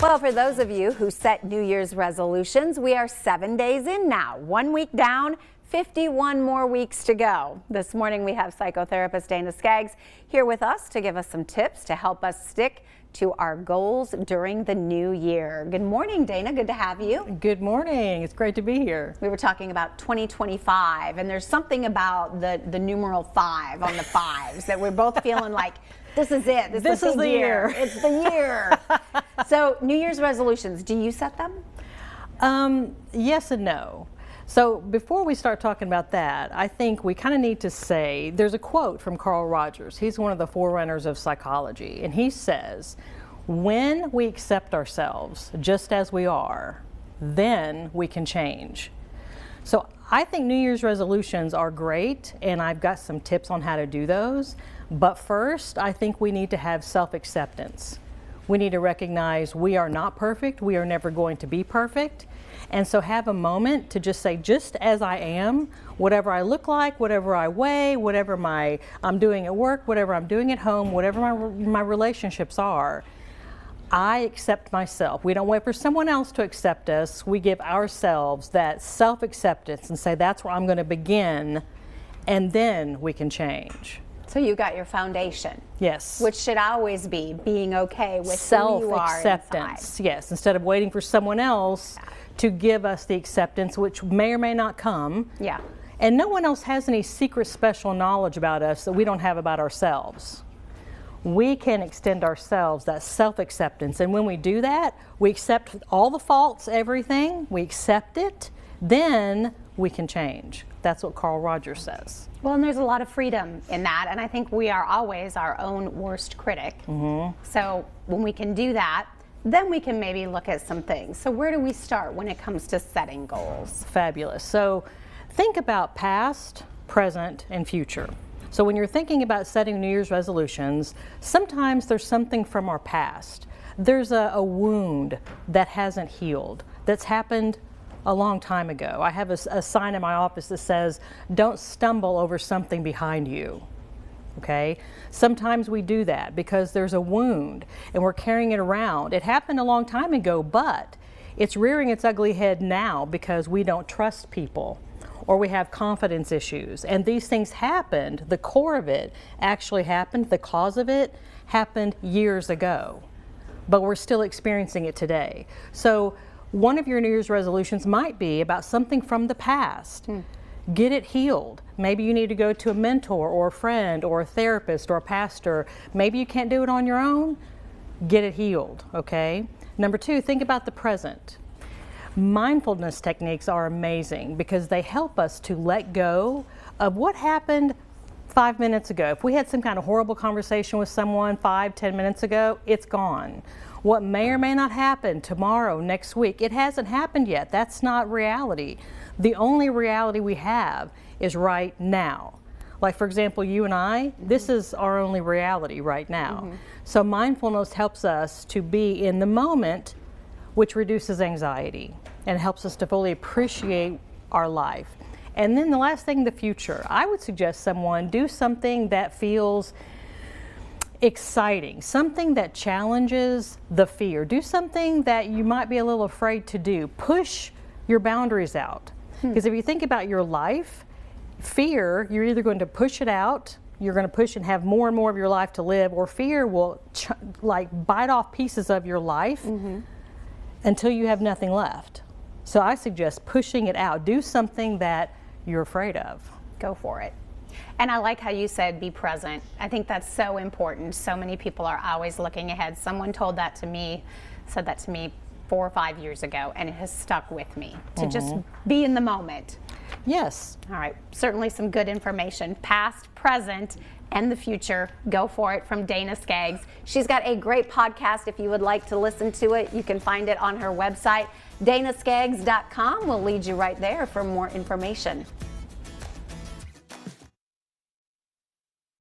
Well, for those of you who set New Year's resolutions, we are 7 days in now. 1 week down, 51 more weeks to go. This morning we have psychotherapist Dana Skaggs here with us to give us some tips to help us stick to our goals during the new year. Good morning, Dana. Good to have you. Good morning. It's great to be here. We were talking about 2025, and there's something about the numeral 5 on the fives that we're both feeling like this is it. This is the year. It's the year. So, New Year's resolutions, do you set them? Yes and no. So before we start talking about that, I think we kind of need to say, there's a quote from Carl Rogers. He's one of the forerunners of psychology, and he says, when we accept ourselves just as we are, then we can change. So I think New Year's resolutions are great, and I've got some tips on how to do those. But first, I think we need to have self-acceptance. We need to recognize we are not perfect. We are never going to be perfect. And so have a moment to just say, just as I am, whatever I look like, whatever I weigh, whatever I'm doing at work, whatever I'm doing at home, whatever my relationships are, I accept myself. We don't wait for someone else to accept us. We give ourselves that self-acceptance and say, that's where I'm going to begin, and then we can change. So you got your foundation. Yes. Which should always be being okay with who you are self-acceptance. inside. Yes, instead of waiting for someone else to give us the acceptance, which may or may not come. Yeah. And no one else has any secret special knowledge about us that we don't have about ourselves. We can extend ourselves that self-acceptance, and when we do that, we accept all the faults, everything, we accept it, then we can change. That's what Carl Rogers says. Well, and there's a lot of freedom in that, and I think we are always our own worst critic. So when we can do that, then we can maybe look at some things. So where do we start when it comes to setting goals? Fabulous. So think about past, present, and future. So when you're thinking about setting New Year's resolutions, sometimes there's something from our past. There's a wound that hasn't healed, that's happened a long time ago. I have a sign in my office that says, don't stumble over something behind you. Okay? Sometimes we do that because there's a wound and we're carrying it around. It happened a long time ago, but it's rearing its ugly head now because we don't trust people or we have confidence issues. And these things happened, the core of it actually happened, the cause of it happened years ago, but we're still experiencing it today. So one of your New Year's resolutions might be about something from the past. Get it healed. Maybe you need to go to a mentor or a friend or a therapist or a pastor. Maybe you can't do it on your own. Get it healed, okay? Number 2, think about the present. Mindfulness techniques are amazing because they help us to let go of what happened 5 minutes ago. If we had some kind of horrible conversation with someone 5-10 minutes ago, it's gone. What may or may not happen tomorrow, next week, it hasn't happened yet. That's not reality. The only reality we have is right now. Like, for example, you and I, this is our only reality right now. So mindfulness helps us to be in the moment, which reduces anxiety and helps us to fully appreciate our life. And then the last thing, the future. I would suggest someone do something that feels exciting, something that challenges the fear. Do something that you might be a little afraid to do. Push your boundaries out. Because if you think about your life, fear, you're either going to push it out, you're going to push and have more and more of your life to live, or fear will like bite off pieces of your life until you have nothing left. So I suggest pushing it out. Do something that you're afraid of. Go for it. And I like how you said be present. I think that's so important. So many people are always looking ahead. Someone said that to me 4 or 5 years ago, and it has stuck with me to just be in the moment. Yes. All right. Certainly some good information. Past, present, and the future. Go for it from Dana Skaggs. She's got a great podcast. If you would like to listen to it, you can find it on her website, danaskaggs.com. We'll lead you right there for more information.